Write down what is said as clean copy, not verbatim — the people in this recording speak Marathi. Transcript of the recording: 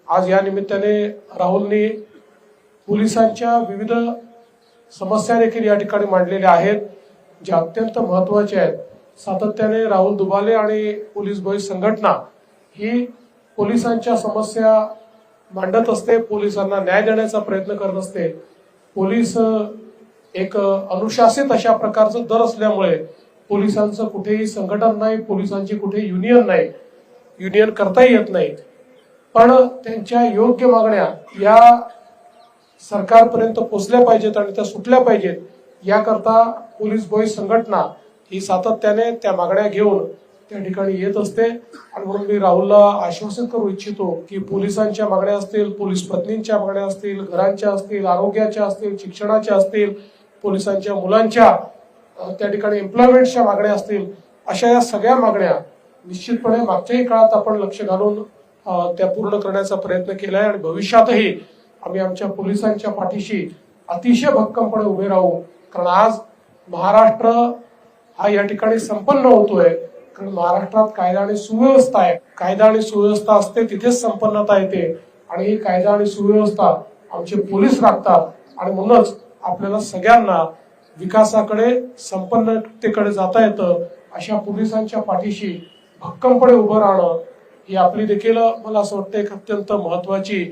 आज या निमित्ताने राहुलनी पोलिसांच्या विविध समस्या देखील या ठिकाणी मांडलेल्या आहेत, ज्या अत्यंत महत्त्वाच्या आहेत। सातत्याने राहुल दुबाले आणि पोलीस बॉईज संघटना ही पोलिसांच्या समस्या मांडत असते, पोलिसांना न्याय देण्याचा प्रयत्न करत असते। पोलीस एक अनुशासित अशा प्रकारचं दर असल्यामुळे पोलिसांचं कुठेही संघटन नाही, पोलिसांची कुठे युनियन नाही, युनियन करताही येत नाही। पण त्यांच्या योग्य मागण्या या सरकारपर्यंत पोहोचल्या पाहिजेत आणि त्या सुटल्या पाहिजेत, याकरता पोलीस बॉईज संघटना ही सातत्याने त्या मागण्या घेऊन त्या ठिकाणी येत असते। आणि म्हणून मी राहुलला आश्वासित करू इच्छितो की पोलिसांच्या मागण्या असतील, पोलीस पत्नींच्या मागण्या असतील, घरांच्या असतील, आरोग्याच्या असतील, शिक्षणाच्या असतील, पोलिसांच्या मुलांच्या त्या ठिकाणी एम्प्लॉयमेंटच्या मागण्या असतील, अशा या सगळ्या मागण्या निश्चितपणे मागच्याही काळात आपण लक्ष घालून त्या पूर्ण करण्याचा प्रयत्न केलाय आणि भविष्यातही आम्ही आमच्या पोलिसांच्या पाठीशी अतिशय भक्कमपणे उभे राहू। कारण आज महाराष्ट्र हा या ठिकाणी संपन्न होतोय, कारण महाराष्ट्रात कायदा आणि सुव्यवस्था आहे। कायदा आणि सुव्यवस्था असते तिथेच संपन्नता येते आणि ही कायदा आणि सुव्यवस्था आमचे पोलीस राखतात। आणि म्हणूनच आपल्याला सगळ्यांना विकासाकडे, संपन्नतेकडे जाता येतं, अशा पोलिसांच्या पाठीशी भक्कमपणे उभं राहणं ही आपली देखील मला असं वाटतं एक अत्यंत महत्वाची